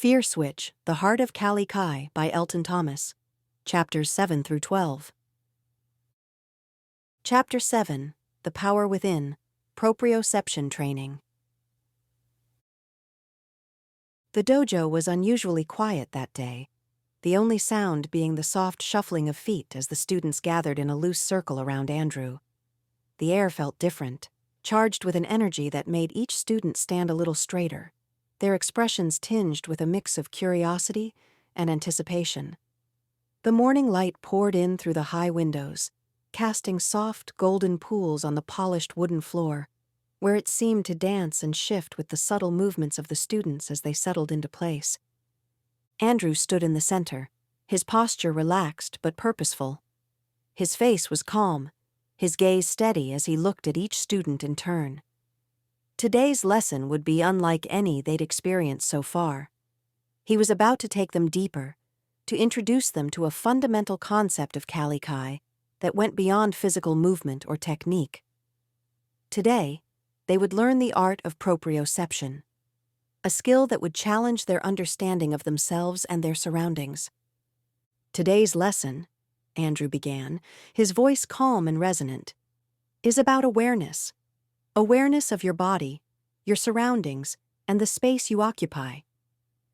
Fear Switch, The Heart of Cali-Kai by Elton Thomas. Chapters 7 through 12. Chapter 7, The Power Within, Proprioception Training. The dojo was unusually quiet that day, the only sound being the soft shuffling of feet as the students gathered in a loose circle around Andrew. The air felt different, charged with an energy that made each student stand a little straighter, their expressions tinged with a mix of curiosity and anticipation. The morning light poured in through the high windows, casting soft, golden pools on the polished wooden floor, where it seemed to dance and shift with the subtle movements of the students as they settled into place. Andrew stood in the center, his posture relaxed but purposeful. His face was calm, his gaze steady as he looked at each student in turn. Today's lesson would be unlike any they'd experienced so far. He was about to take them deeper, to introduce them to a fundamental concept of cali-kai that went beyond physical movement or technique. Today, they would learn the art of proprioception, a skill that would challenge their understanding of themselves and their surroundings. Today's lesson, Andrew began, his voice calm and resonant, is about awareness. Awareness of your body, your surroundings, and the space you occupy.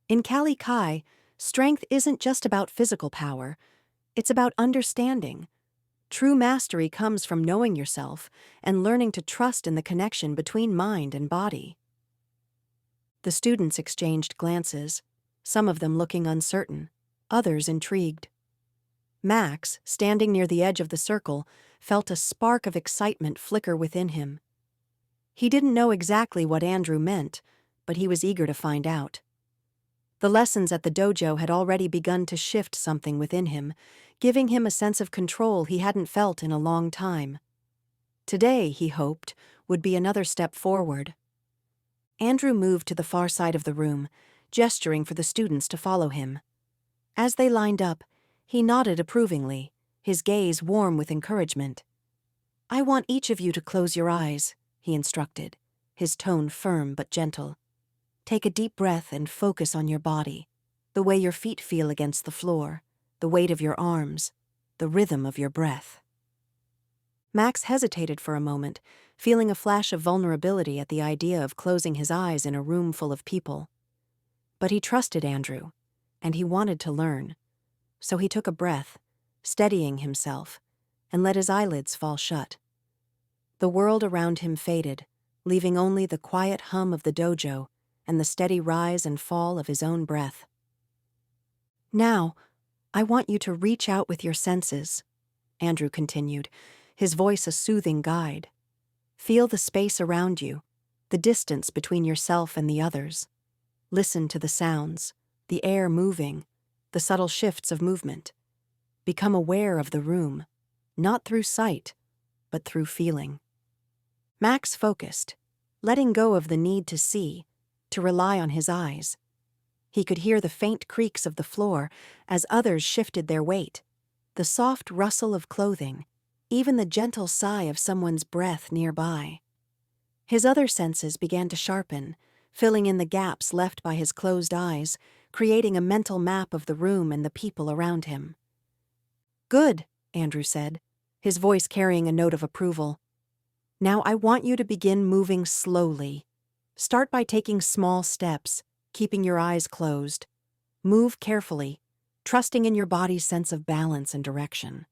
In cali-kai, strength isn't just about physical power, it's about understanding. True mastery comes from knowing yourself and learning to trust in the connection between mind and body. The students exchanged glances, some of them looking uncertain, others intrigued. Max, standing near the edge of the circle, felt a spark of excitement flicker within him. He didn't know exactly what Andrew meant, but he was eager to find out. The lessons at the dojo had already begun to shift something within him, giving him a sense of control he hadn't felt in a long time. Today, he hoped, would be another step forward. Andrew moved to the far side of the room, gesturing for the students to follow him. As they lined up, he nodded approvingly, his gaze warm with encouragement. "I want each of you to close your eyes," he instructed, his tone firm but gentle. "Take a deep breath and focus on your body, the way your feet feel against the floor, the weight of your arms, the rhythm of your breath." Max hesitated for a moment, feeling a flash of vulnerability at the idea of closing his eyes in a room full of people. But he trusted Andrew, and he wanted to learn. So he took a breath, steadying himself, and let his eyelids fall shut. The world around him faded, leaving only the quiet hum of the dojo and the steady rise and fall of his own breath. "Now, I want you to reach out with your senses," Andrew continued, his voice a soothing guide. "Feel the space around you, the distance between yourself and the others. Listen to the sounds, the air moving, the subtle shifts of movement. Become aware of the room, not through sight, but through feeling." Max focused, letting go of the need to see, to rely on his eyes. He could hear the faint creaks of the floor as others shifted their weight, the soft rustle of clothing, even the gentle sigh of someone's breath nearby. His other senses began to sharpen, filling in the gaps left by his closed eyes, creating a mental map of the room and the people around him. "Good," Andrew said, his voice carrying a note of approval. "Now I want you to begin moving slowly. Start by taking small steps, keeping your eyes closed. Move carefully, trusting in your body's sense of balance and direction."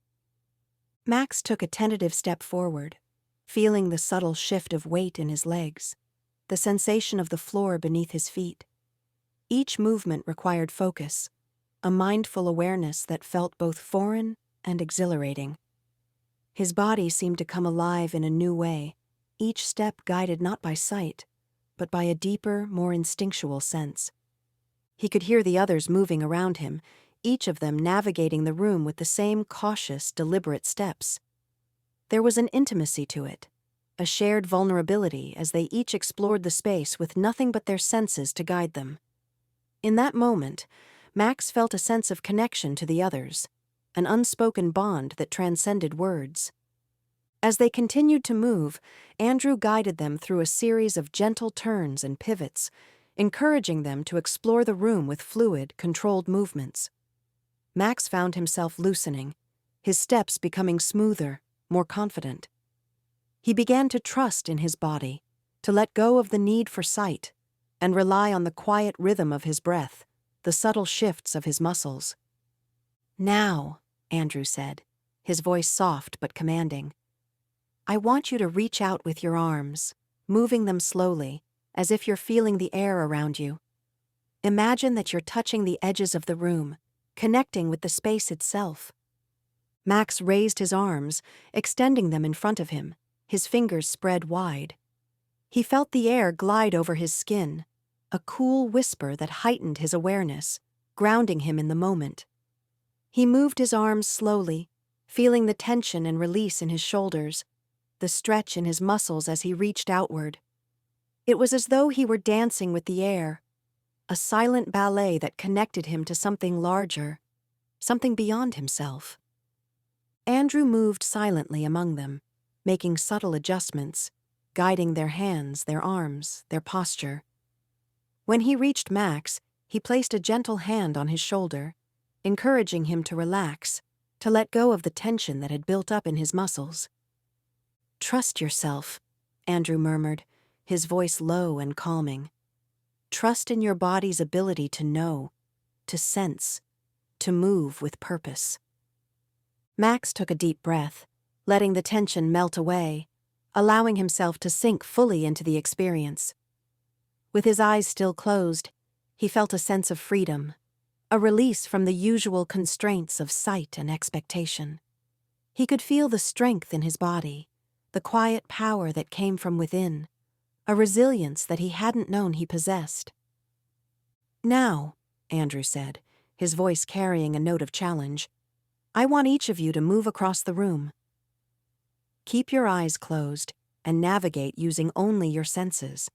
Max took a tentative step forward, feeling the subtle shift of weight in his legs, the sensation of the floor beneath his feet. Each movement required focus, a mindful awareness that felt both foreign and exhilarating. His body seemed to come alive in a new way, each step guided not by sight, but by a deeper, more instinctual sense. He could hear the others moving around him, each of them navigating the room with the same cautious, deliberate steps. There was an intimacy to it, a shared vulnerability as they each explored the space with nothing but their senses to guide them. In that moment, Max felt a sense of connection to the others, an unspoken bond that transcended words. As they continued to move, Andrew guided them through a series of gentle turns and pivots, encouraging them to explore the room with fluid, controlled movements. Max found himself loosening, his steps becoming smoother, more confident. He began to trust in his body, to let go of the need for sight, and rely on the quiet rhythm of his breath, the subtle shifts of his muscles. "Now," Andrew said, his voice soft but commanding, "I want you to reach out with your arms, moving them slowly, as if you're feeling the air around you. Imagine that you're touching the edges of the room, connecting with the space itself." Max raised his arms, extending them in front of him, his fingers spread wide. He felt the air glide over his skin, a cool whisper that heightened his awareness, grounding him in the moment. He moved his arms slowly, feeling the tension and release in his shoulders, the stretch in his muscles as he reached outward. It was as though he were dancing with the air, a silent ballet that connected him to something larger, something beyond himself. Andrew moved silently among them, making subtle adjustments, guiding their hands, their arms, their posture. When he reached Max, he placed a gentle hand on his shoulder, encouraging him to relax, to let go of the tension that had built up in his muscles. "Trust yourself," Andrew murmured, his voice low and calming. "Trust in your body's ability to know, to sense, to move with purpose." Max took a deep breath, letting the tension melt away, allowing himself to sink fully into the experience. With his eyes still closed, he felt a sense of freedom, a release from the usual constraints of sight and expectation. He could feel the strength in his body, the quiet power that came from within, a resilience that he hadn't known he possessed. "Now," Andrew said, his voice carrying a note of challenge, "I want each of you to move across the room. Keep your eyes closed and navigate using only your senses.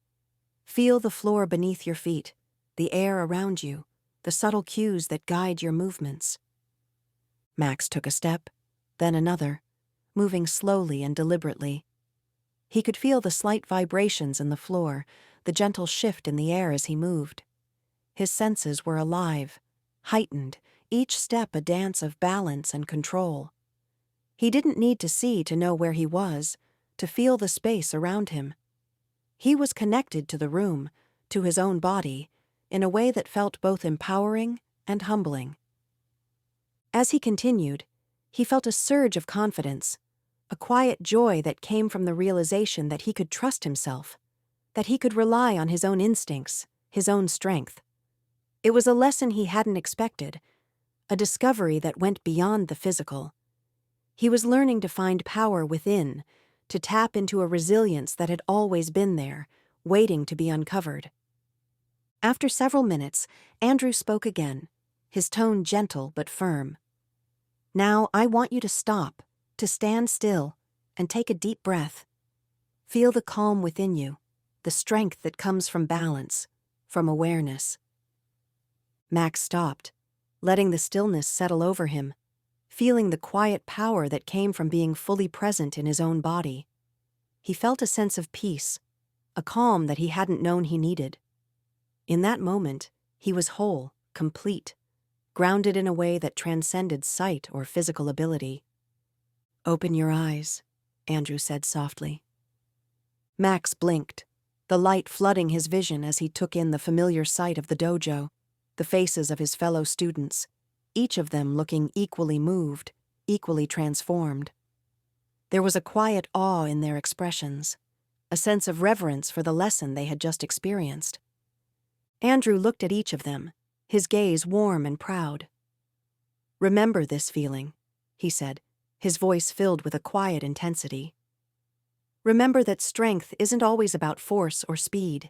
Feel the floor beneath your feet, the air around you, the subtle cues that guide your movements." Max took a step, then another, moving slowly and deliberately. He could feel the slight vibrations in the floor, the gentle shift in the air as he moved. His senses were alive, heightened, each step a dance of balance and control. He didn't need to see to know where he was, to feel the space around him. He was connected to the room, to his own body, in a way that felt both empowering and humbling. As he continued, he felt a surge of confidence, a quiet joy that came from the realization that he could trust himself, that he could rely on his own instincts, his own strength. It was a lesson he hadn't expected, a discovery that went beyond the physical. He was learning to find power within, to tap into a resilience that had always been there, waiting to be uncovered. After several minutes, Andrew spoke again, his tone gentle but firm. "Now I want you to stop, to stand still, and take a deep breath. Feel the calm within you, the strength that comes from balance, from awareness." Max stopped, letting the stillness settle over him, feeling the quiet power that came from being fully present in his own body. He felt a sense of peace, a calm that he hadn't known he needed. In that moment, he was whole, complete, grounded in a way that transcended sight or physical ability. "Open your eyes," Andrew said softly. Max blinked, the light flooding his vision as he took in the familiar sight of the dojo, the faces of his fellow students, each of them looking equally moved, equally transformed. There was a quiet awe in their expressions, a sense of reverence for the lesson they had just experienced. Andrew looked at each of them, his gaze warm and proud. "Remember this feeling," he said, his voice filled with a quiet intensity. "Remember that strength isn't always about force or speed.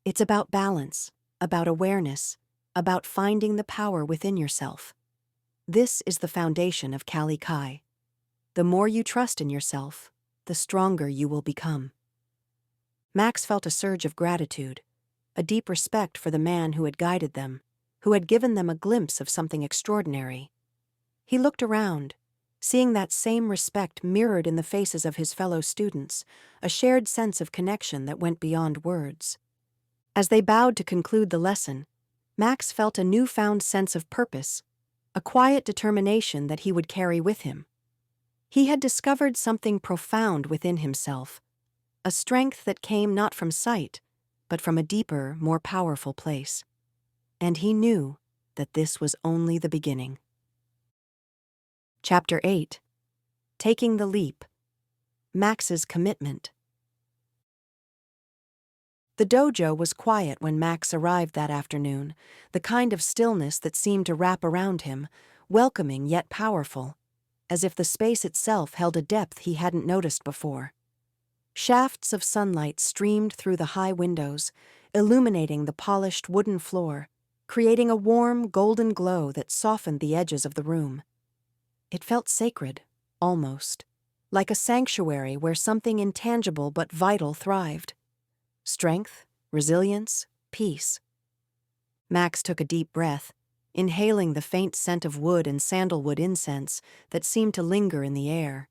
It's about balance, about awareness, about finding the power within yourself. This is the foundation of cali-kai. The more you trust in yourself, the stronger you will become." Max felt a surge of gratitude, a deep respect for the man who had guided them, who had given them a glimpse of something extraordinary. He looked around, seeing that same respect mirrored in the faces of his fellow students, a shared sense of connection that went beyond words. As they bowed to conclude the lesson, Max felt a newfound sense of purpose, a quiet determination that he would carry with him. He had discovered something profound within himself, a strength that came not from sight, but from a deeper, more powerful place. And he knew that this was only the beginning. Chapter 8. Taking the Leap. Max's Commitment. The dojo was quiet when Max arrived that afternoon, the kind of stillness that seemed to wrap around him, welcoming yet powerful, as if the space itself held a depth he hadn't noticed before. Shafts of sunlight streamed through the high windows, illuminating the polished wooden floor, creating a warm, golden glow that softened the edges of the room. It felt sacred, almost, like a sanctuary where something intangible but vital thrived. Strength, resilience, peace. Max took a deep breath, inhaling the faint scent of wood and sandalwood incense that seemed to linger in the air.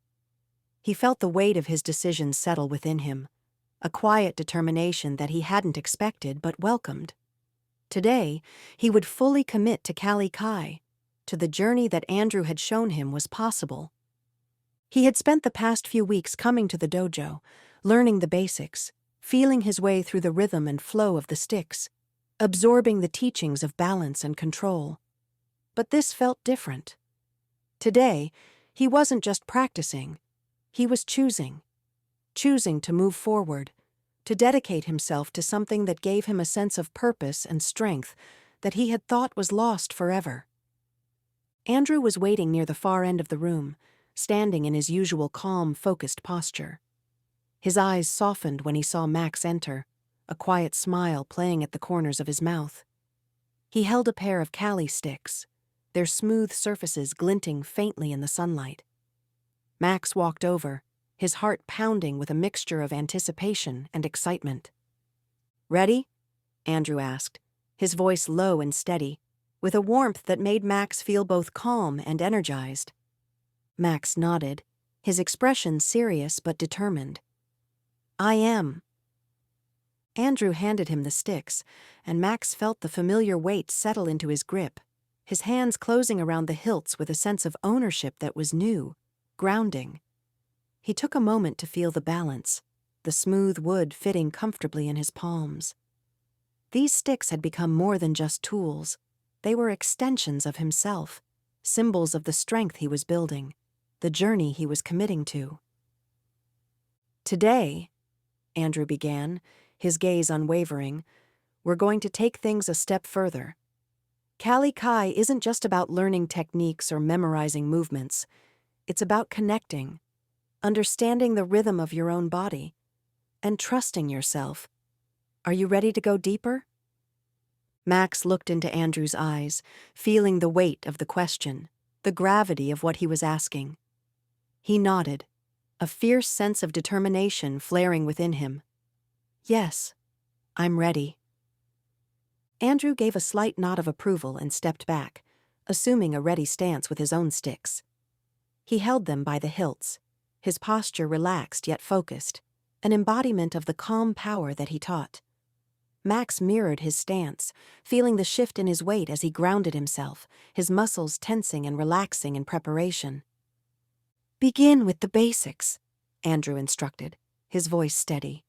He felt the weight of his decision settle within him, a quiet determination that he hadn't expected but welcomed. Today, he would fully commit to cali-kai, to the journey that Andrew had shown him was possible. He had spent the past few weeks coming to the dojo, learning the basics, feeling his way through the rhythm and flow of the sticks, absorbing the teachings of balance and control. But this felt different. Today, he wasn't just practicing. He was choosing to move forward, to dedicate himself to something that gave him a sense of purpose and strength that he had thought was lost forever. Andrew was waiting near the far end of the room, standing in his usual calm, focused posture. His eyes softened when he saw Max enter, a quiet smile playing at the corners of his mouth. He held a pair of cali-sticks, their smooth surfaces glinting faintly in the sunlight. Max walked over, his heart pounding with a mixture of anticipation and excitement. "Ready?" Andrew asked, his voice low and steady, with a warmth that made Max feel both calm and energized. Max nodded, his expression serious but determined. "I am." Andrew handed him the sticks, and Max felt the familiar weight settle into his grip, his hands closing around the hilts with a sense of ownership that was new, grounding. He took a moment to feel the balance, the smooth wood fitting comfortably in his palms. These sticks had become more than just tools. They were extensions of himself, symbols of the strength he was building, the journey he was committing to. "Today," Andrew began, his gaze unwavering, "we're going to take things a step further. Cali-kai isn't just about learning techniques or memorizing movements. It's about connecting, understanding the rhythm of your own body, and trusting yourself. Are you ready to go deeper?" Max looked into Andrew's eyes, feeling the weight of the question, the gravity of what he was asking. He nodded, a fierce sense of determination flaring within him. "Yes, I'm ready." Andrew gave a slight nod of approval and stepped back, assuming a ready stance with his own sticks. He held them by the hilts, his posture relaxed yet focused, an embodiment of the calm power that he taught. Max mirrored his stance, feeling the shift in his weight as he grounded himself, his muscles tensing and relaxing in preparation. "Begin with the basics," Andrew instructed, his voice steady.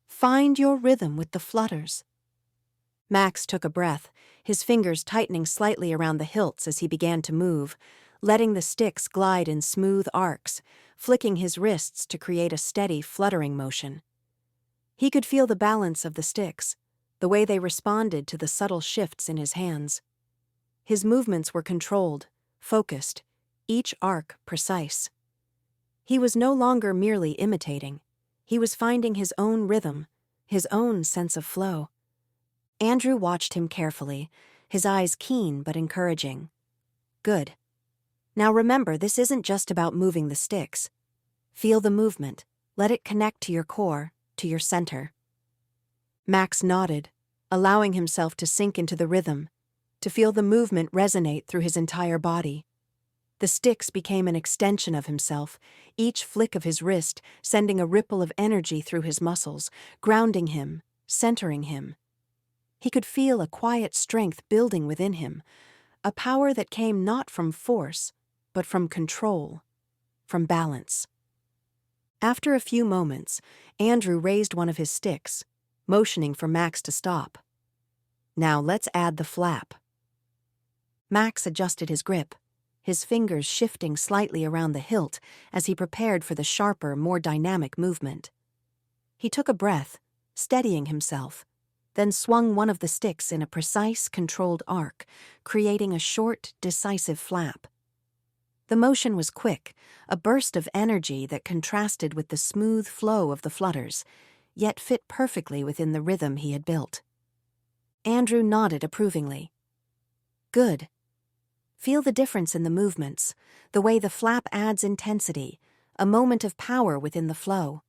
"Find your rhythm with the flutters." Max took a breath, his fingers tightening slightly around the hilts as he began to move, letting the sticks glide in smooth arcs, flicking his wrists to create a steady, fluttering motion. He could feel the balance of the sticks, the way they responded to the subtle shifts in his hands. His movements were controlled, focused, each arc precise. He was no longer merely imitating. He was finding his own rhythm, his own sense of flow. Andrew watched him carefully, his eyes keen but encouraging. "Good. Now remember, this isn't just about moving the sticks. Feel the movement. Let it connect to your core, to your center." Max nodded, allowing himself to sink into the rhythm, to feel the movement resonate through his entire body. The sticks became an extension of himself, each flick of his wrist sending a ripple of energy through his muscles, grounding him, centering him. He could feel a quiet strength building within him, a power that came not from force, but from control, from balance. After a few moments, Andrew raised one of his sticks, motioning for Max to stop. "Now let's add the flap." Max adjusted his grip, his fingers shifting slightly around the hilt as he prepared for the sharper, more dynamic movement. He took a breath, steadying himself, then swung one of the sticks in a precise, controlled arc, creating a short, decisive flap. The motion was quick, a burst of energy that contrasted with the smooth flow of the flutters, yet fit perfectly within the rhythm he had built. Andrew nodded approvingly. "Good. Feel the difference in the movements, the way the flap adds intensity, a moment of power within the flow.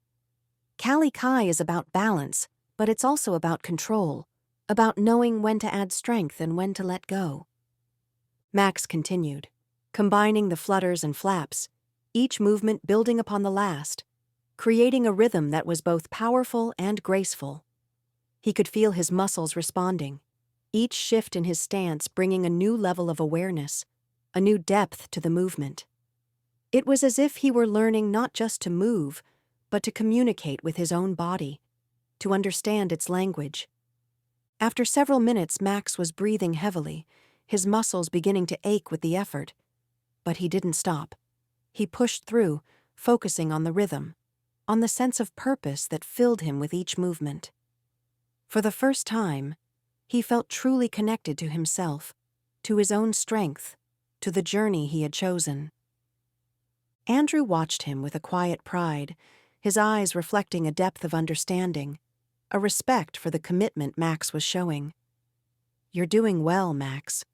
Cali-kai is about balance, but it's also about control, about knowing when to add strength and when to let go." Max continued, combining the flutters and flaps, each movement building upon the last, creating a rhythm that was both powerful and graceful. He could feel his muscles responding, each shift in his stance bringing a new level of awareness, a new depth to the movement. It was as if he were learning not just to move, but to communicate with his own body, to understand its language. After several minutes, Max was breathing heavily, his muscles beginning to ache with the effort. But he didn't stop. He pushed through, focusing on the rhythm, on the sense of purpose that filled him with each movement. For the first time, he felt truly connected to himself, to his own strength, to the journey he had chosen. Andrew watched him with a quiet pride, his eyes reflecting a depth of understanding, a respect for the commitment Max was showing. "You're doing well, Max.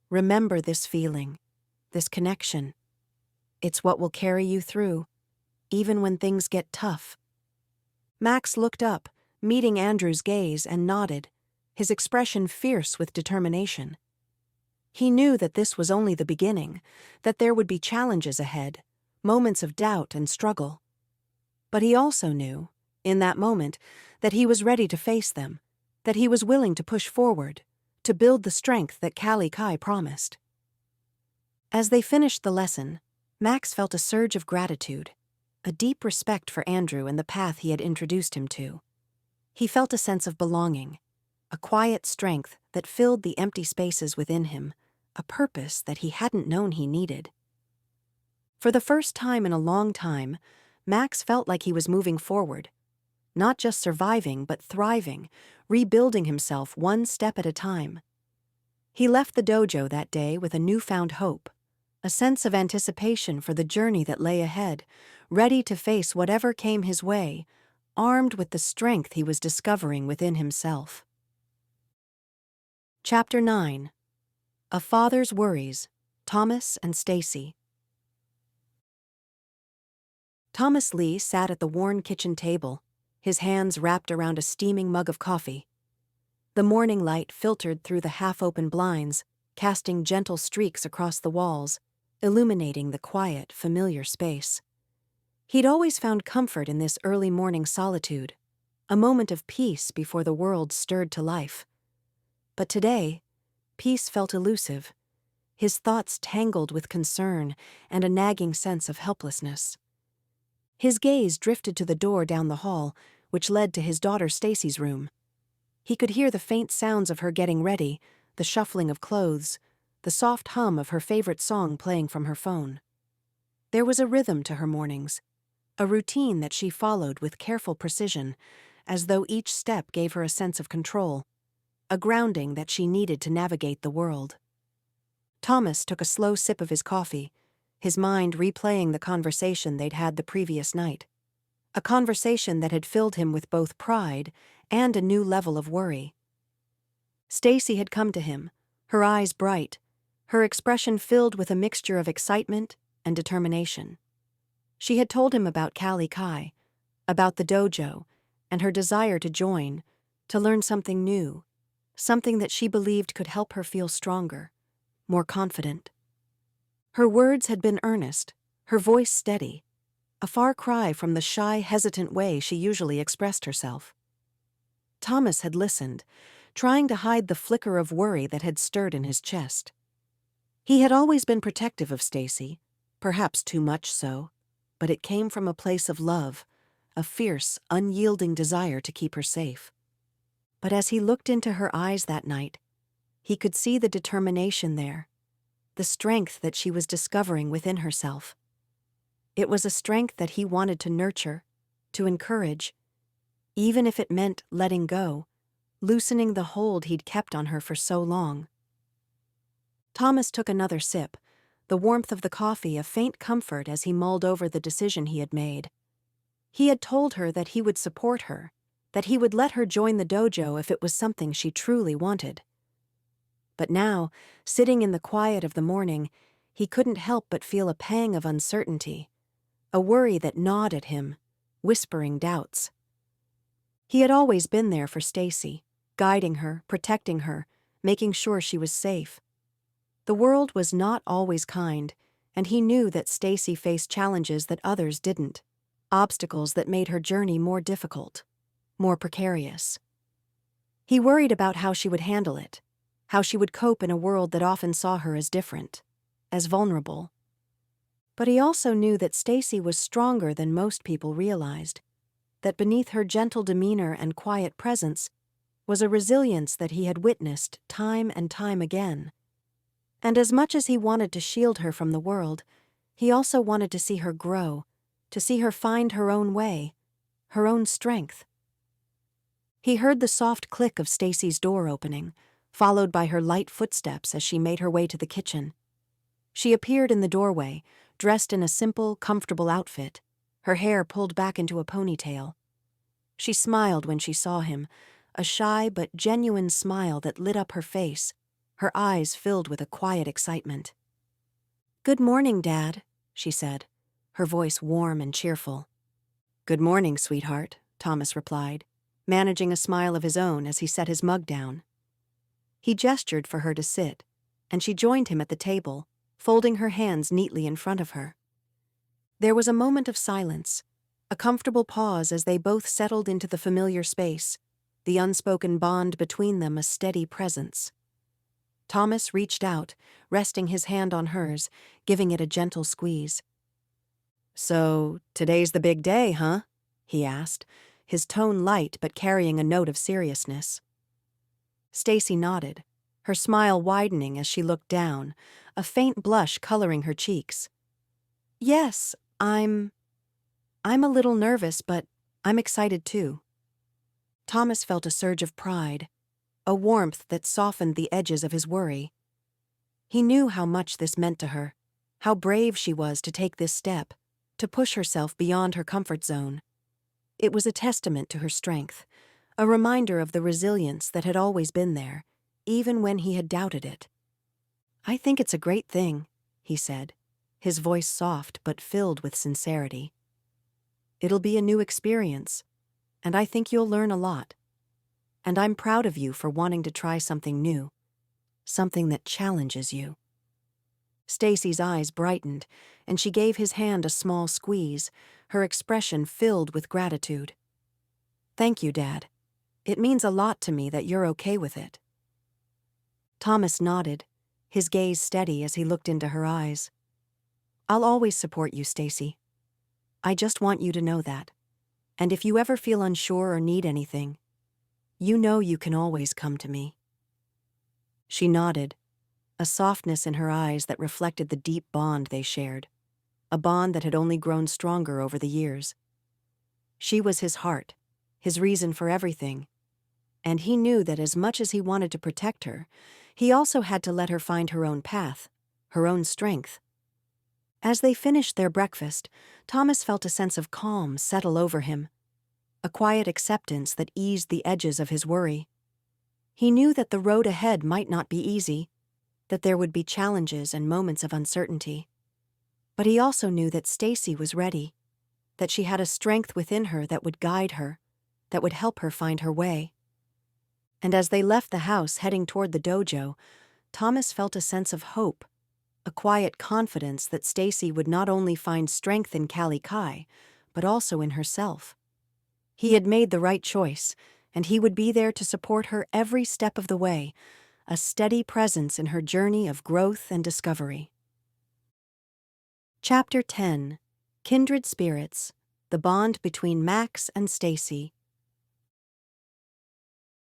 Remember this feeling, this connection. It's what will carry you through, even when things get tough." Max looked up, meeting Andrew's gaze, and nodded, his expression fierce with determination. He knew that this was only the beginning, that there would be challenges ahead, moments of doubt and struggle. But he also knew, in that moment, that he was ready to face them, that he was willing to push forward, to build the strength that Cali-kai promised. As they finished the lesson, Max felt a surge of gratitude, a deep respect for Andrew and the path he had introduced him to. He felt a sense of belonging, a quiet strength that filled the empty spaces within him, a purpose that he hadn't known he needed. For the first time in a long time, Max felt like he was moving forward, not just surviving but thriving, rebuilding himself one step at a time. He left the dojo that day with a newfound hope, a sense of anticipation for the journey that lay ahead, ready to face whatever came his way, armed with the strength he was discovering within himself. Chapter 9. A Father's Worries, Thomas and Stacy. Thomas Lee sat at the worn kitchen table, his hands wrapped around a steaming mug of coffee. The morning light filtered through the half-open blinds, casting gentle streaks across the walls, illuminating the quiet, familiar space. He'd always found comfort in this early morning solitude, a moment of peace before the world stirred to life. But today, peace felt elusive, his thoughts tangled with concern and a nagging sense of helplessness. His gaze drifted to the door down the hall, which led to his daughter Stacy's room. He could hear the faint sounds of her getting ready, the shuffling of clothes, the soft hum of her favorite song playing from her phone. There was a rhythm to her mornings, a routine that she followed with careful precision, as though each step gave her a sense of control, a grounding that she needed to navigate the world. Thomas took a slow sip of his coffee, his mind replaying the conversation they'd had the previous night, a conversation that had filled him with both pride and a new level of worry. Stacy had come to him, her eyes bright, her expression filled with a mixture of excitement and determination. She had told him about Cali-kai, about the dojo, and her desire to join, to learn something new, something that she believed could help her feel stronger, more confident. Her words had been earnest, her voice steady, a far cry from the shy, hesitant way she usually expressed herself. Thomas had listened, trying to hide the flicker of worry that had stirred in his chest. He had always been protective of Stacy, perhaps too much so, but it came from a place of love, a fierce, unyielding desire to keep her safe. But as he looked into her eyes that night, he could see the determination there, the strength that she was discovering within herself. It was a strength that he wanted to nurture, to encourage, even if it meant letting go, loosening the hold he'd kept on her for so long. Thomas took another sip, the warmth of the coffee a faint comfort as he mulled over the decision he had made. He had told her that he would support her, that he would let her join the dojo if it was something she truly wanted. But now, sitting in the quiet of the morning, he couldn't help but feel a pang of uncertainty, a worry that gnawed at him, whispering doubts. He had always been there for Stacy, guiding her, protecting her, making sure she was safe. The world was not always kind, and he knew that Stacy faced challenges that others didn't, obstacles that made her journey more difficult, more precarious. He worried about how she would handle it, how she would cope in a world that often saw her as different, as vulnerable. But he also knew that Stacy was stronger than most people realized, that beneath her gentle demeanor and quiet presence was a resilience that he had witnessed time and time again. And as much as he wanted to shield her from the world, he also wanted to see her grow, to see her find her own way, her own strength. He heard the soft click of Stacy's door opening, followed by her light footsteps as she made her way to the kitchen. She appeared in the doorway, dressed in a simple, comfortable outfit, her hair pulled back into a ponytail. She smiled when she saw him, a shy but genuine smile that lit up her face, her eyes filled with a quiet excitement. "Good morning, Dad," she said, her voice warm and cheerful. "Good morning, sweetheart," Thomas replied, managing a smile of his own as he set his mug down. He gestured for her to sit, and she joined him at the table, folding her hands neatly in front of her. There was a moment of silence, a comfortable pause as they both settled into the familiar space, the unspoken bond between them a steady presence. Thomas reached out, resting his hand on hers, giving it a gentle squeeze. "So, today's the big day, huh?" he asked, his tone light but carrying a note of seriousness. Stacy nodded, her smile widening as she looked down, a faint blush coloring her cheeks. "Yes, I'm a little nervous, but I'm excited too." Thomas felt a surge of pride, a warmth that softened the edges of his worry. He knew how much this meant to her, how brave she was to take this step, to push herself beyond her comfort zone. It was a testament to her strength, a reminder of the resilience that had always been there, even when he had doubted it. "I think it's a great thing," he said, his voice soft but filled with sincerity. "It'll be a new experience, and I think you'll learn a lot. And I'm proud of you for wanting to try something new, something that challenges you." Stacy's eyes brightened, and she gave his hand a small squeeze, her expression filled with gratitude. "Thank you, Dad. It means a lot to me that you're okay with it." Thomas nodded, his gaze steady as he looked into her eyes. "I'll always support you, Stacy. I just want you to know that. And if you ever feel unsure or need anything, you know you can always come to me." She nodded, a softness in her eyes that reflected the deep bond they shared, a bond that had only grown stronger over the years. She was his heart, his reason for everything, and he knew that as much as he wanted to protect her, he also had to let her find her own path, her own strength. As they finished their breakfast, Thomas felt a sense of calm settle over him, a quiet acceptance that eased the edges of his worry. He knew that the road ahead might not be easy, that there would be challenges and moments of uncertainty. But he also knew that Stacy was ready, that she had a strength within her that would guide her, that would help her find her way. And as they left the house heading toward the dojo, Thomas felt a sense of hope, a quiet confidence that Stacy would not only find strength in Cali-Kai, but also in herself. He had made the right choice, and he would be there to support her every step of the way, a steady presence in her journey of growth and discovery. Chapter 10. Kindred Spirits, the Bond Between Max and Stacy.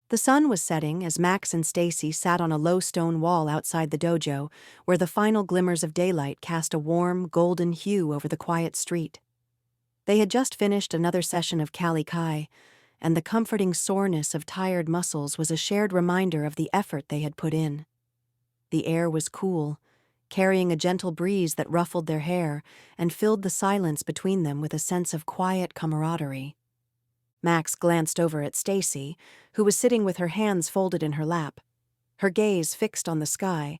The sun was setting as Max and Stacy sat on a low stone wall outside the dojo, where the final glimmers of daylight cast a warm, golden hue over the quiet street. They had just finished another session of cali-stick, and the comforting soreness of tired muscles was a shared reminder of the effort they had put in. The air was cool, carrying a gentle breeze that ruffled their hair and filled the silence between them with a sense of quiet camaraderie. Max glanced over at Stacy, who was sitting with her hands folded in her lap, her gaze fixed on the sky,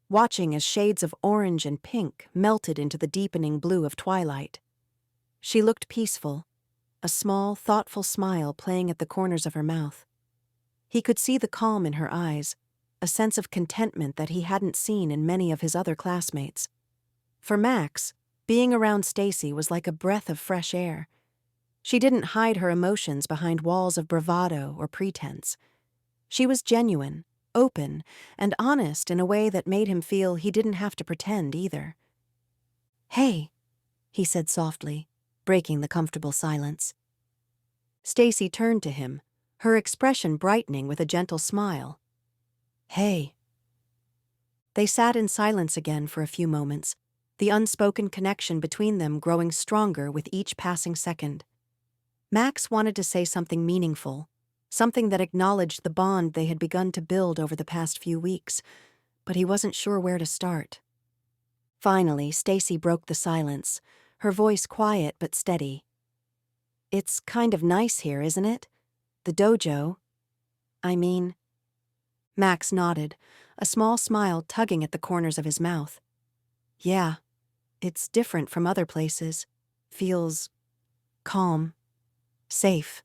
watching as shades of orange and pink melted into the deepening blue of twilight. She looked peaceful, a small, thoughtful smile playing at the corners of her mouth. He could see the calm in her eyes, a sense of contentment that he hadn't seen in many of his other classmates. For Max, being around Stacy was like a breath of fresh air. She didn't hide her emotions behind walls of bravado or pretense. She was genuine, open, and honest in a way that made him feel he didn't have to pretend either. "Hey," he said softly, breaking the comfortable silence. Stacy turned to him, her expression brightening with a gentle smile. "Hey." They sat in silence again for a few moments, the unspoken connection between them growing stronger with each passing second. Max wanted to say something meaningful, something that acknowledged the bond they had begun to build over the past few weeks, but he wasn't sure where to start. Finally, Stacy broke the silence, her voice quiet but steady. "It's kind of nice here, isn't it? The dojo. I mean..." Max nodded, a small smile tugging at the corners of his mouth. "Yeah, it's different from other places. Feels calm. Safe."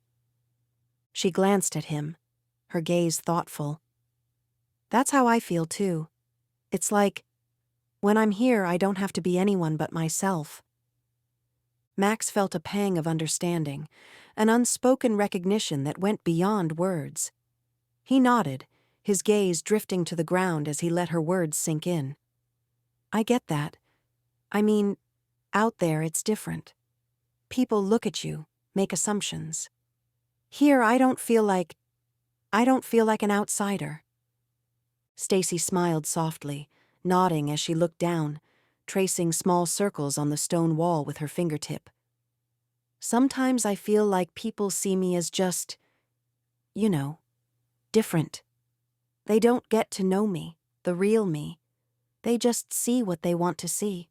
She glanced at him, her gaze thoughtful. "That's how I feel, too. It's like, when I'm here, I don't have to be anyone but myself." Max felt a pang of understanding, an unspoken recognition that went beyond words. He nodded, his gaze drifting to the ground as he let her words sink in. "I get that. I mean, out there it's different. People look at you, make assumptions. Here, I don't feel like an outsider." Stacy smiled softly, nodding as she looked down, tracing small circles on the stone wall with her fingertip. "Sometimes I feel like people see me as just, different. They don't get to know me, the real me. They just see what they want to see."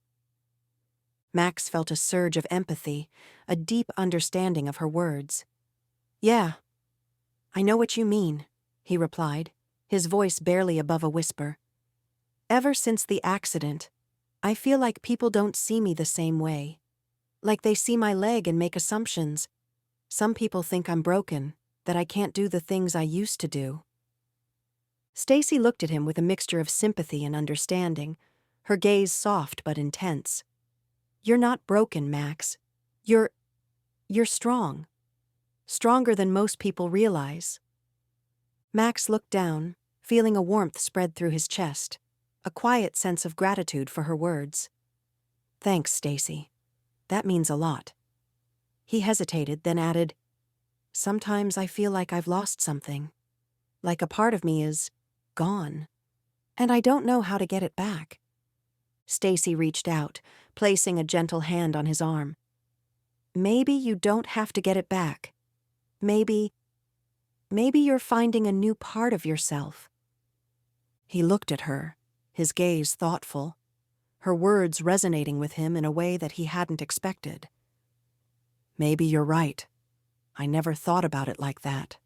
Max felt a surge of empathy, a deep understanding of her words. "Yeah, I know what you mean," he replied, his voice barely above a whisper. "Ever since the accident, I feel like people don't see me the same way. Like they see my leg and make assumptions. Some people think I'm broken, that I can't do the things I used to do." Stacy looked at him with a mixture of sympathy and understanding, her gaze soft but intense. "You're not broken, Max. You're strong. Stronger than most people realize." Max looked down, feeling a warmth spread through his chest, a quiet sense of gratitude for her words. "Thanks, Stacy. That means a lot." He hesitated, then added, "Sometimes I feel like I've lost something. Like a part of me is gone. And I don't know how to get it back." Stacy reached out, placing a gentle hand on his arm. "Maybe you don't have to get it back. Maybe you're finding a new part of yourself." He looked at her, his gaze thoughtful, her words resonating with him in a way that he hadn't expected. "Maybe you're right. I never thought about it like that."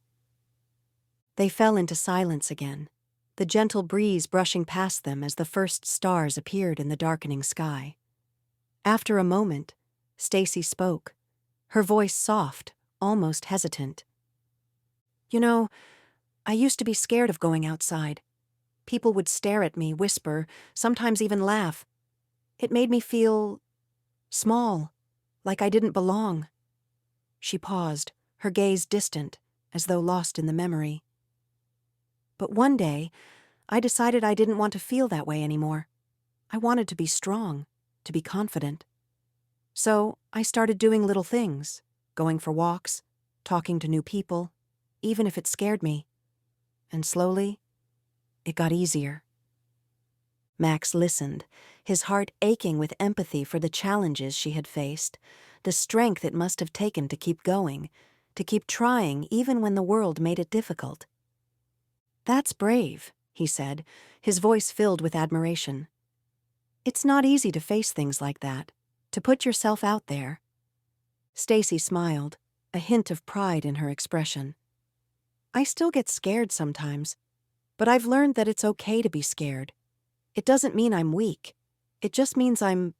They fell into silence again, the gentle breeze brushing past them as the first stars appeared in the darkening sky. After a moment, Stacy spoke, her voice soft, almost hesitant. I used to be scared of going outside. People would stare at me, whisper, sometimes even laugh. It made me feel small, like I didn't belong." She paused, her gaze distant, as though lost in the memory. But one day, I decided I didn't want to feel that way anymore. I wanted to be strong, to be confident. So I started doing little things, going for walks, talking to new people, even if it scared me. And slowly, it got easier. Max listened, his heart aching with empathy for the challenges she had faced, the strength it must have taken to keep going, to keep trying even when the world made it difficult. "That's brave," he said, his voice filled with admiration. "It's not easy to face things like that, to put yourself out there." Stacy smiled, a hint of pride in her expression. "I still get scared sometimes, but I've learned that it's okay to be scared. It doesn't mean I'm weak. It just means I'm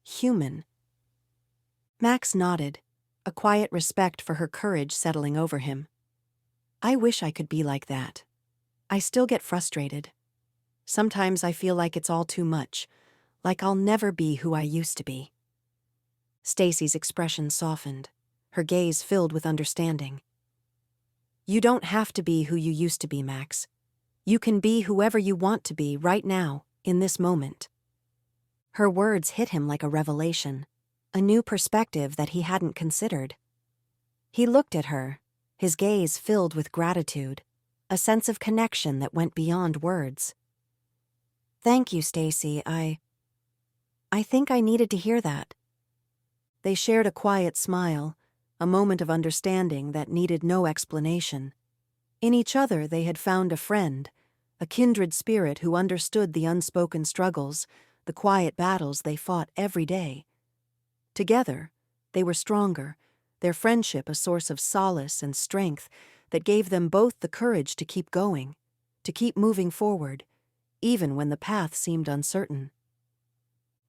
human." Max nodded, a quiet respect for her courage settling over him. "I wish I could be like that. I still get frustrated. Sometimes I feel like it's all too much, like I'll never be who I used to be." Stacy's expression softened, her gaze filled with understanding. "You don't have to be who you used to be, Max. You can be whoever you want to be right now, in this moment." Her words hit him like a revelation, a new perspective that he hadn't considered. He looked at her, his gaze filled with gratitude, a sense of connection that went beyond words. "Thank you, Stacy. I think I needed to hear that." They shared a quiet smile, a moment of understanding that needed no explanation. In each other they had found a friend, a kindred spirit who understood the unspoken struggles, the quiet battles they fought every day. Together, they were stronger, their friendship a source of solace and strength that gave them both the courage to keep going, to keep moving forward, even when the path seemed uncertain.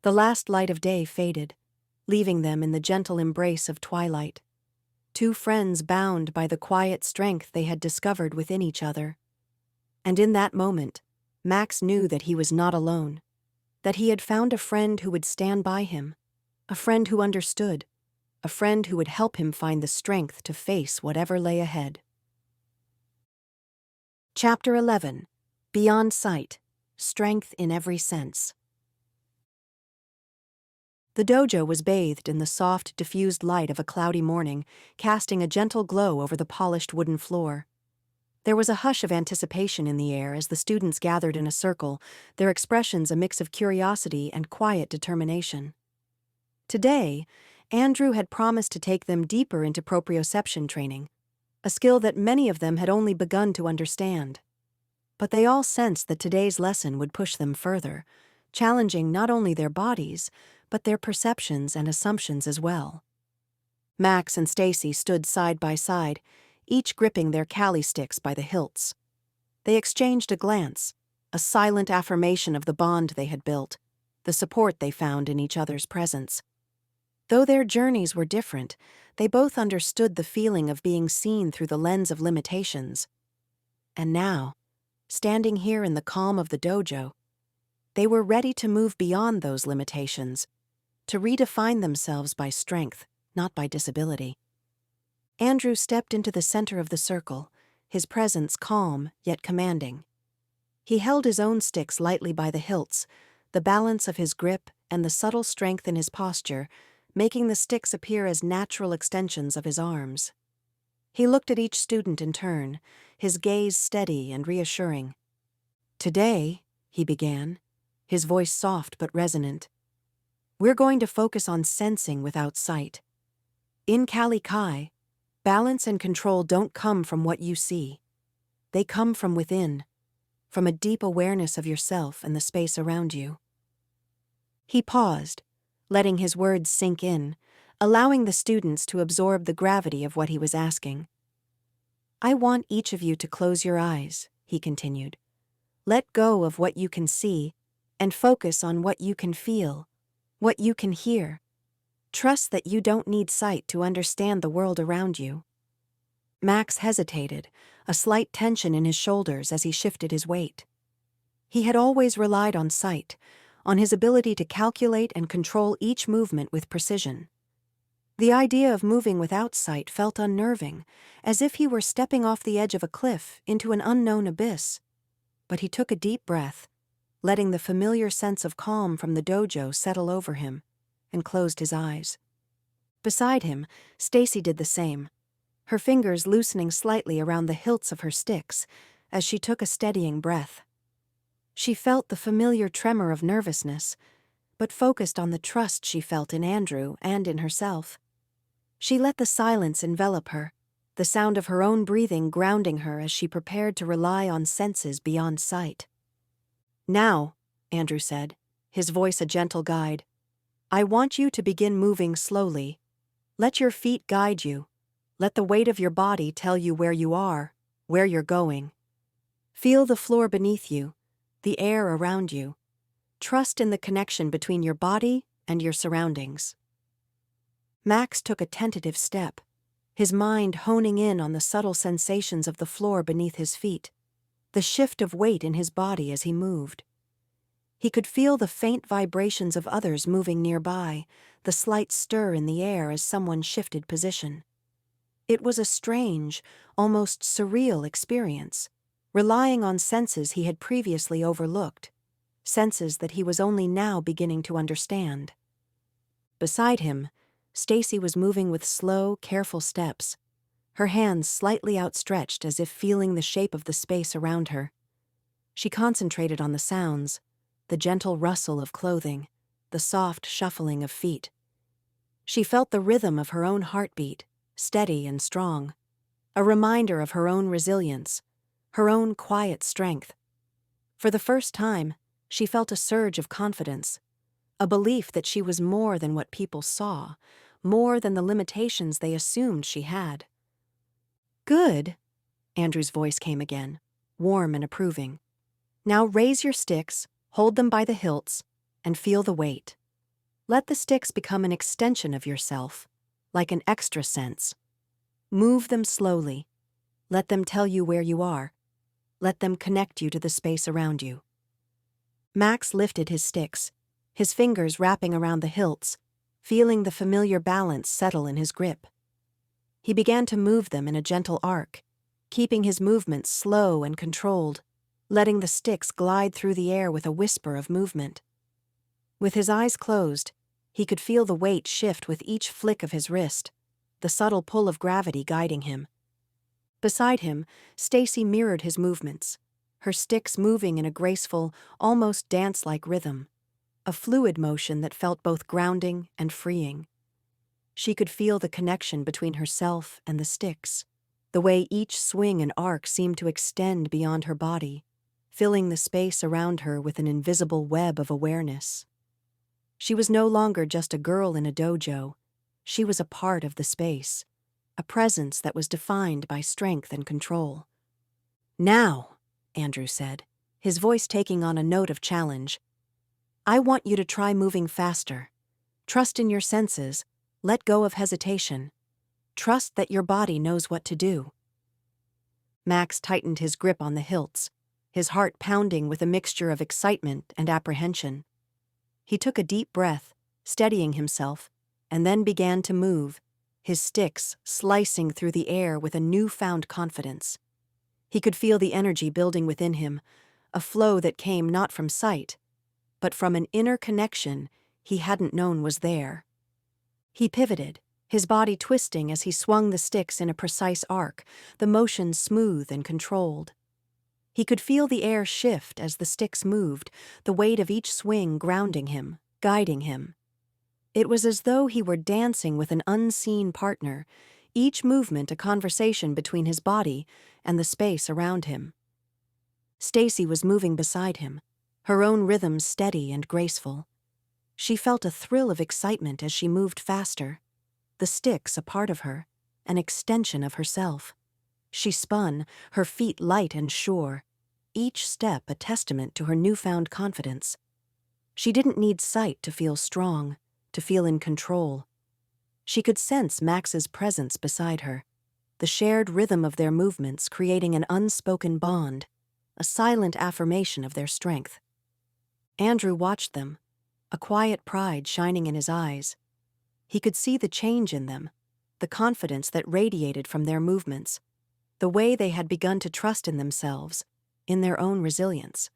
The last light of day faded, leaving them in the gentle embrace of twilight. Two friends bound by the quiet strength they had discovered within each other. And in that moment, Max knew that he was not alone, that he had found a friend who would stand by him, a friend who understood, a friend who would help him find the strength to face whatever lay ahead. Chapter 11. Beyond Sight, Strength in Every Sense. The dojo was bathed in the soft, diffused light of a cloudy morning, casting a gentle glow over the polished wooden floor. There was a hush of anticipation in the air as the students gathered in a circle, their expressions a mix of curiosity and quiet determination. Today, Andrew had promised to take them deeper into proprioception training, a skill that many of them had only begun to understand. But they all sensed that today's lesson would push them further, challenging not only their bodies, but their perceptions and assumptions as well. Max and Stacy stood side by side, each gripping their cali-sticks by the hilts. They exchanged a glance, a silent affirmation of the bond they had built, the support they found in each other's presence. Though their journeys were different, they both understood the feeling of being seen through the lens of limitations. And now, standing here in the calm of the dojo, they were ready to move beyond those limitations, to redefine themselves by strength, not by disability. Andrew stepped into the center of the circle, his presence calm yet commanding. He held his own sticks lightly by the hilts, the balance of his grip and the subtle strength in his posture, making the sticks appear as natural extensions of his arms. He looked at each student in turn, his gaze steady and reassuring. "Today," he began, his voice soft but resonant, "we're going to focus on sensing without sight. In Cali-Kai, balance and control don't come from what you see. They come from within, from a deep awareness of yourself and the space around you." He paused, letting his words sink in, allowing the students to absorb the gravity of what he was asking. "I want each of you to close your eyes," he continued. "Let go of what you can see and focus on what you can feel, what you can hear. Trust that you don't need sight to understand the world around you." Max hesitated, a slight tension in his shoulders as he shifted his weight. He had always relied on sight, on his ability to calculate and control each movement with precision. The idea of moving without sight felt unnerving, as if he were stepping off the edge of a cliff into an unknown abyss. But he took a deep breath, letting the familiar sense of calm from the dojo settle over him, and closed his eyes. Beside him, Stacy did the same, her fingers loosening slightly around the hilts of her sticks as she took a steadying breath. She felt the familiar tremor of nervousness, but focused on the trust she felt in Andrew and in herself. She let the silence envelop her, the sound of her own breathing grounding her as she prepared to rely on senses beyond sight. "Now," Andrew said, his voice a gentle guide, "I want you to begin moving slowly. Let your feet guide you. Let the weight of your body tell you where you are, where you're going. Feel the floor beneath you, the air around you. Trust in the connection between your body and your surroundings." Max took a tentative step, his mind honing in on the subtle sensations of the floor beneath his feet, the shift of weight in his body as he moved. He could feel the faint vibrations of others moving nearby, the slight stir in the air as someone shifted position. It was a strange, almost surreal experience, relying on senses he had previously overlooked, senses that he was only now beginning to understand. Beside him, Stacy was moving with slow, careful steps, her hands slightly outstretched as if feeling the shape of the space around her. She concentrated on the sounds, the gentle rustle of clothing, the soft shuffling of feet. She felt the rhythm of her own heartbeat, steady and strong, a reminder of her own resilience, her own quiet strength. For the first time, she felt a surge of confidence, a belief that she was more than what people saw, more than the limitations they assumed she had. "Good," Andrew's voice came again, warm and approving. "Now raise your sticks, hold them by the hilts, and feel the weight. Let the sticks become an extension of yourself, like an extra sense. Move them slowly. Let them tell you where you are. Let them connect you to the space around you." Max lifted his sticks, his fingers wrapping around the hilts, feeling the familiar balance settle in his grip. He began to move them in a gentle arc, keeping his movements slow and controlled, letting the sticks glide through the air with a whisper of movement. With his eyes closed, he could feel the weight shift with each flick of his wrist, the subtle pull of gravity guiding him. Beside him, Stacy mirrored his movements, her sticks moving in a graceful, almost dance-like rhythm, a fluid motion that felt both grounding and freeing. She could feel the connection between herself and the sticks, the way each swing and arc seemed to extend beyond her body, filling the space around her with an invisible web of awareness. She was no longer just a girl in a dojo. She was a part of the space, a presence that was defined by strength and control. "Now," Andrew said, his voice taking on a note of challenge, "I want you to try moving faster. Trust in your senses. Let go of hesitation. Trust that your body knows what to do." Max tightened his grip on the hilts, his heart pounding with a mixture of excitement and apprehension. He took a deep breath, steadying himself, and then began to move, his sticks slicing through the air with a newfound confidence. He could feel the energy building within him, a flow that came not from sight, but from an inner connection he hadn't known was there. He pivoted, his body twisting as he swung the sticks in a precise arc, the motion smooth and controlled. He could feel the air shift as the sticks moved, the weight of each swing grounding him, guiding him. It was as though he were dancing with an unseen partner, each movement a conversation between his body and the space around him. Stacy was moving beside him, her own rhythm steady and graceful. She felt a thrill of excitement as she moved faster, the sticks a part of her, an extension of herself. She spun, her feet light and sure, each step a testament to her newfound confidence. She didn't need sight to feel strong, to feel in control. She could sense Max's presence beside her, the shared rhythm of their movements creating an unspoken bond, a silent affirmation of their strength. Andrew watched them, a quiet pride shining in his eyes. He could see the change in them, the confidence that radiated from their movements, the way they had begun to trust in themselves, in their own resilience.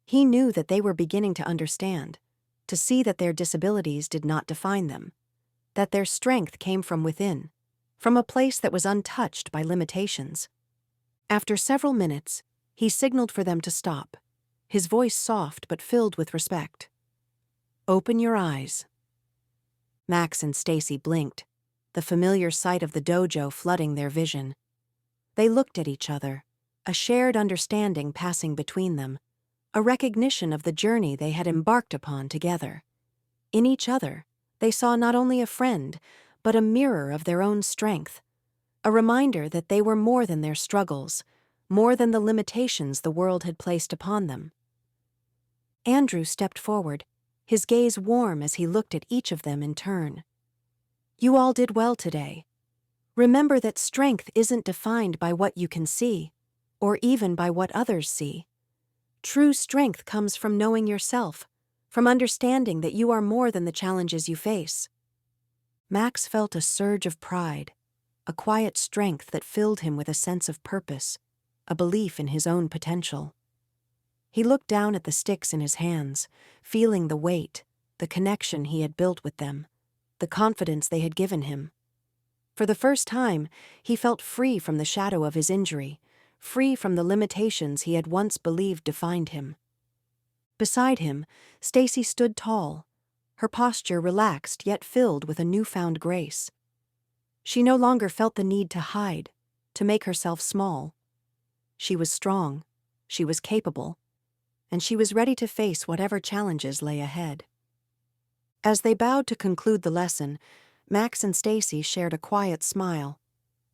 He knew that they were beginning to understand, to see that their disabilities did not define them, that their strength came from within, from a place that was untouched by limitations. After several minutes, he signaled for them to stop, his voice soft but filled with respect. "Open your eyes." Max and Stacy blinked, the familiar sight of the dojo flooding their vision. They looked at each other, a shared understanding passing between them, a recognition of the journey they had embarked upon together. In each other, they saw not only a friend, but a mirror of their own strength, a reminder that they were more than their struggles, more than the limitations the world had placed upon them. Andrew stepped forward, his gaze warm as he looked at each of them in turn. "You all did well today. Remember that strength isn't defined by what you can see, or even by what others see. True strength comes from knowing yourself, from understanding that you are more than the challenges you face." Max felt a surge of pride, a quiet strength that filled him with a sense of purpose, a belief in his own potential. He looked down at the sticks in his hands, feeling the weight, the connection he had built with them, the confidence they had given him. For the first time, he felt free from the shadow of his injury, free from the limitations he had once believed defined him. Beside him, Stacy stood tall, her posture relaxed yet filled with a newfound grace. She no longer felt the need to hide, to make herself small. She was strong, she was capable, and she was ready to face whatever challenges lay ahead. As they bowed to conclude the lesson, Max and Stacy shared a quiet smile,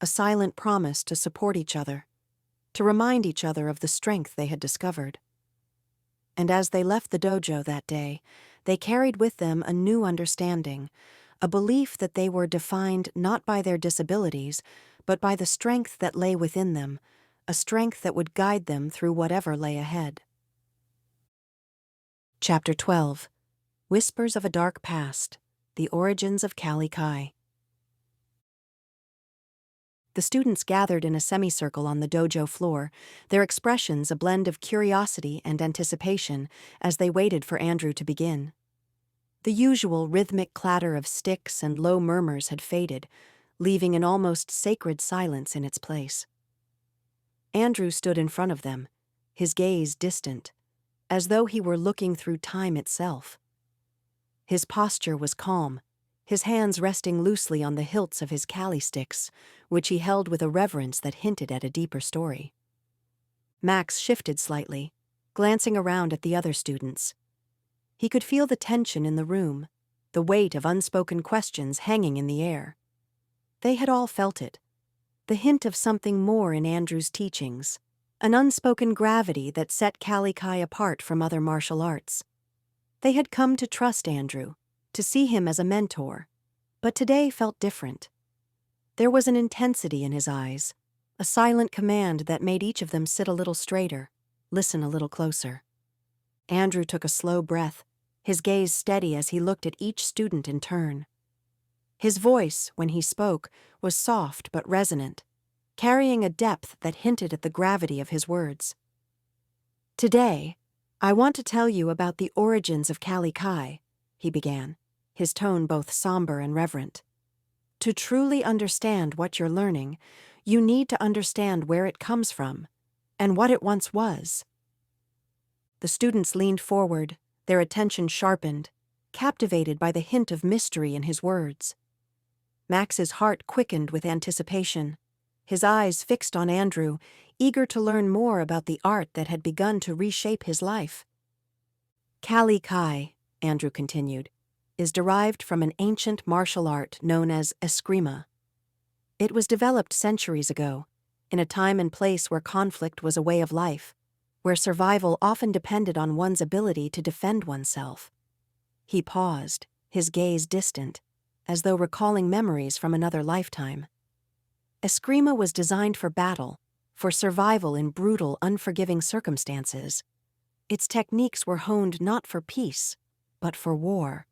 a silent promise to support each other, to remind each other of the strength they had discovered. And as they left the dojo that day, they carried with them a new understanding, a belief that they were defined not by their disabilities, but by the strength that lay within them, a strength that would guide them through whatever lay ahead. Chapter 12. Whispers of a Dark Past, The Origins of Cali-Kai. The students gathered in a semicircle on the dojo floor, their expressions a blend of curiosity and anticipation as they waited for Andrew to begin. The usual rhythmic clatter of sticks and low murmurs had faded, leaving an almost sacred silence in its place. Andrew stood in front of them, his gaze distant, as though he were looking through time itself. His posture was calm, his hands resting loosely on the hilts of his cali-sticks, which he held with a reverence that hinted at a deeper story. Max shifted slightly, glancing around at the other students. He could feel the tension in the room, the weight of unspoken questions hanging in the air. They had all felt it, the hint of something more in Andrew's teachings, an unspoken gravity that set Cali-Kai apart from other martial arts. They had come to trust Andrew, to see him as a mentor, but today felt different. There was an intensity in his eyes, a silent command that made each of them sit a little straighter, listen a little closer. Andrew took a slow breath, his gaze steady as he looked at each student in turn. His voice, when he spoke, was soft but resonant, carrying a depth that hinted at the gravity of his words. "Today, I want to tell you about the origins of Cali-Kai," he began, his tone both somber and reverent. "To truly understand what you're learning, you need to understand where it comes from, and what it once was." The students leaned forward, their attention sharpened, captivated by the hint of mystery in his words. Max's heart quickened with anticipation, his eyes fixed on Andrew, eager to learn more about the art that had begun to reshape his life. "Cali-Kai," Andrew continued, "is derived from an ancient martial art known as eskrima. It was developed centuries ago, in a time and place where conflict was a way of life, where survival often depended on one's ability to defend oneself." He paused, his gaze distant, as though recalling memories from another lifetime. Eskrima was designed for battle, for survival in brutal, unforgiving circumstances. Its techniques were honed not for peace, but for war.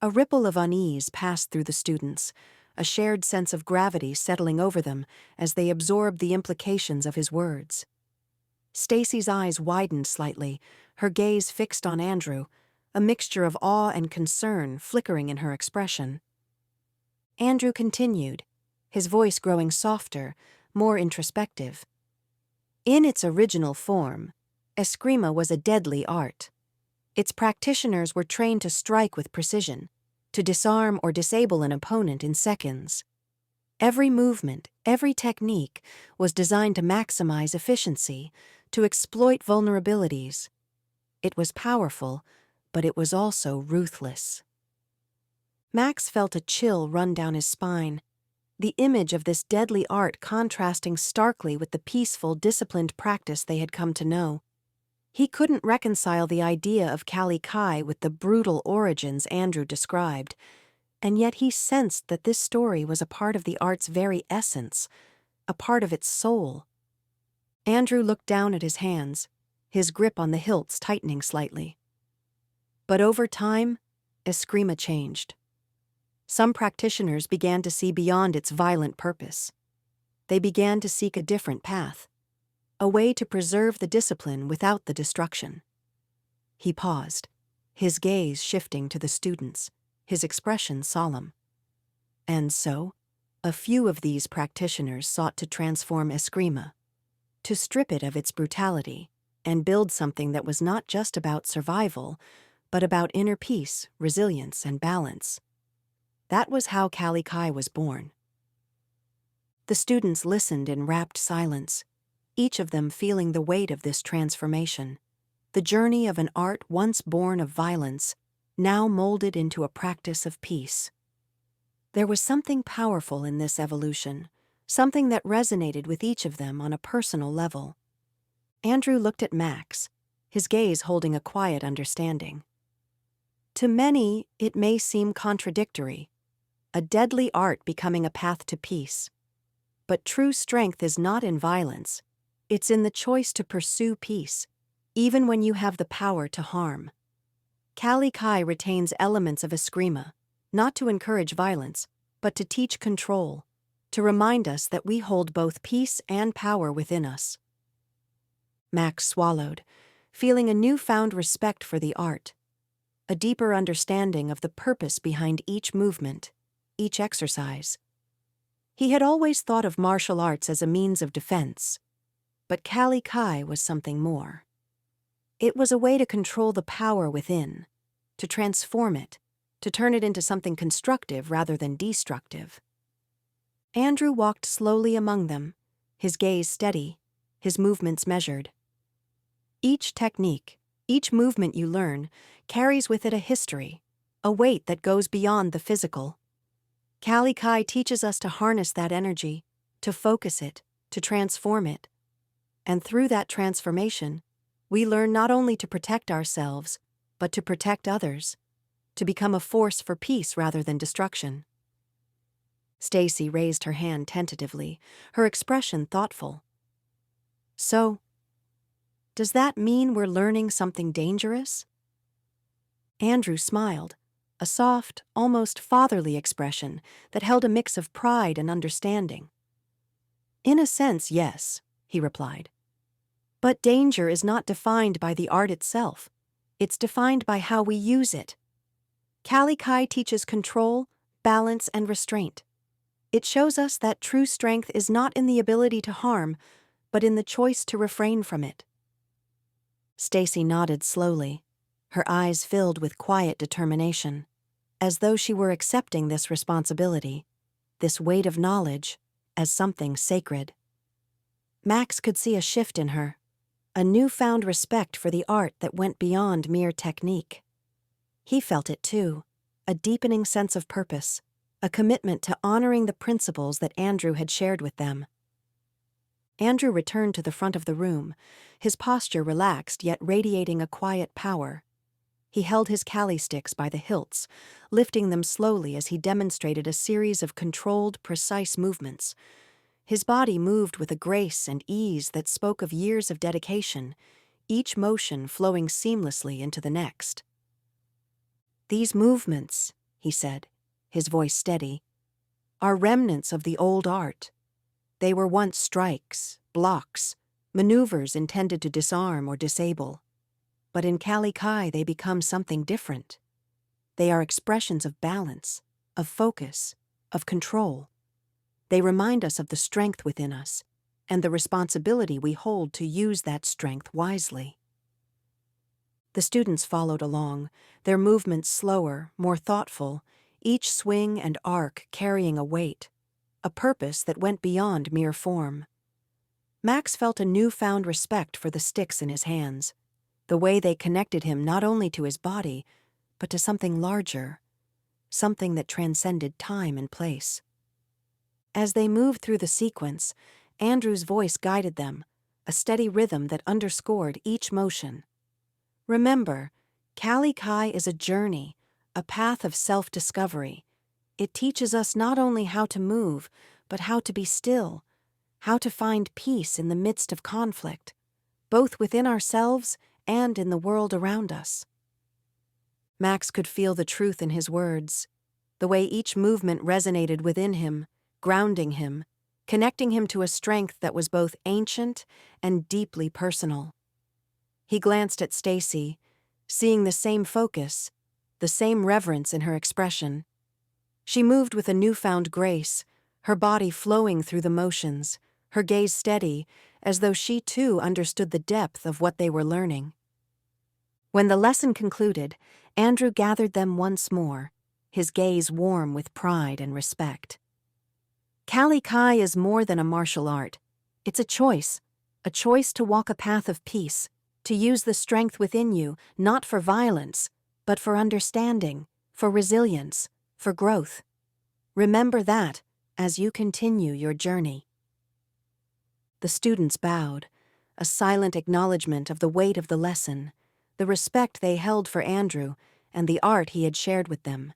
A ripple of unease passed through the students, a shared sense of gravity settling over them as they absorbed the implications of his words. Stacy's eyes widened slightly, her gaze fixed on Andrew, a mixture of awe and concern flickering in her expression. Andrew continued, his voice growing softer, more introspective. In its original form, eskrima was a deadly art. Its practitioners were trained to strike with precision, to disarm or disable an opponent in seconds. Every movement, every technique was designed to maximize efficiency, to exploit vulnerabilities. It was powerful, but it was also ruthless. Max felt a chill run down his spine, the image of this deadly art contrasting starkly with the peaceful, disciplined practice they had come to know. He couldn't reconcile the idea of cali-kai with the brutal origins Andrew described, and yet he sensed that this story was a part of the art's very essence, a part of its soul. Andrew looked down at his hands, his grip on the hilts tightening slightly. But over time, eskrima changed. Some practitioners began to see beyond its violent purpose. They began to seek a different path, a way to preserve the discipline without the destruction. He paused, his gaze shifting to the students, his expression solemn. And so, a few of these practitioners sought to transform eskrima, to strip it of its brutality, and build something that was not just about survival, but about inner peace, resilience, and balance. That was how cali-kai was born. The students listened in rapt silence, each of them feeling the weight of this transformation, the journey of an art once born of violence, now molded into a practice of peace. There was something powerful in this evolution, something that resonated with each of them on a personal level. Andrew looked at Max, his gaze holding a quiet understanding. To many, it may seem contradictory, a deadly art becoming a path to peace. But true strength is not in violence. It's in the choice to pursue peace, even when you have the power to harm. Cali-kai retains elements of eskrima, not to encourage violence, but to teach control, to remind us that we hold both peace and power within us. Max swallowed, feeling a newfound respect for the art, a deeper understanding of the purpose behind each movement, each exercise. He had always thought of martial arts as a means of defense, but cali-kai was something more. It was a way to control the power within, to transform it, to turn it into something constructive rather than destructive. Andrew walked slowly among them, his gaze steady, his movements measured. Each technique, each movement you learn, carries with it a history, a weight that goes beyond the physical. Cali-kai teaches us to harness that energy, to focus it, to transform it. And through that transformation, we learn not only to protect ourselves, but to protect others, to become a force for peace rather than destruction. Stacy raised her hand tentatively, her expression thoughtful. So, does that mean we're learning something dangerous? Andrew smiled, a soft, almost fatherly expression that held a mix of pride and understanding. In a sense, yes, he replied. But danger is not defined by the art itself. It's defined by how we use it. Cali-kai teaches control, balance, and restraint. It shows us that true strength is not in the ability to harm, but in the choice to refrain from it. Stacy nodded slowly, her eyes filled with quiet determination, as though she were accepting this responsibility, this weight of knowledge, as something sacred. Max could see a shift in her, a newfound respect for the art that went beyond mere technique. He felt it too, a deepening sense of purpose, a commitment to honoring the principles that Andrew had shared with them. Andrew returned to the front of the room, his posture relaxed yet radiating a quiet power. He held his cali-sticks by the hilts, lifting them slowly as he demonstrated a series of controlled, precise movements. His body moved with a grace and ease that spoke of years of dedication, each motion flowing seamlessly into the next. These movements, he said, his voice steady, are remnants of the old art. They were once strikes, blocks, maneuvers intended to disarm or disable. But in cali-kai they become something different. They are expressions of balance, of focus, of control. They remind us of the strength within us and the responsibility we hold to use that strength wisely. The students followed along, their movements slower, more thoughtful, each swing and arc carrying a weight, a purpose that went beyond mere form. Max felt a newfound respect for the sticks in his hands, the way they connected him not only to his body, but to something larger, something that transcended time and place. As they moved through the sequence, Andrew's voice guided them, a steady rhythm that underscored each motion. Remember, cali-kai is a journey, a path of self-discovery. It teaches us not only how to move, but how to be still, how to find peace in the midst of conflict, both within ourselves and in the world around us. Max could feel the truth in his words, the way each movement resonated within him, grounding him, connecting him to a strength that was both ancient and deeply personal. He glanced at Stacy, seeing the same focus, the same reverence in her expression. She moved with a newfound grace, her body flowing through the motions, her gaze steady, as though she too understood the depth of what they were learning. When the lesson concluded, Andrew gathered them once more, his gaze warm with pride and respect. Cali-kai is more than a martial art. It's a choice to walk a path of peace, to use the strength within you, not for violence, but for understanding, for resilience, for growth. Remember that as you continue your journey. The students bowed, a silent acknowledgement of the weight of the lesson, the respect they held for Andrew, and the art he had shared with them.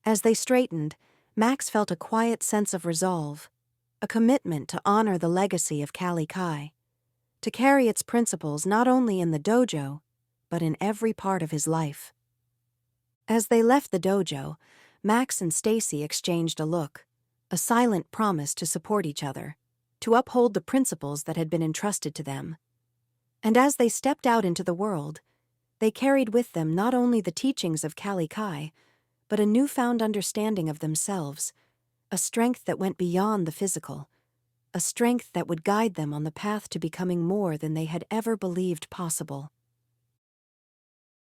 As they straightened, Max felt a quiet sense of resolve, a commitment to honor the legacy of cali-kai, to carry its principles not only in the dojo, but in every part of his life. As they left the dojo, Max and Stacy exchanged a look, a silent promise to support each other, to uphold the principles that had been entrusted to them. And as they stepped out into the world, they carried with them not only the teachings of cali-kai, but a newfound understanding of themselves, a strength that went beyond the physical, a strength that would guide them on the path to becoming more than they had ever believed possible.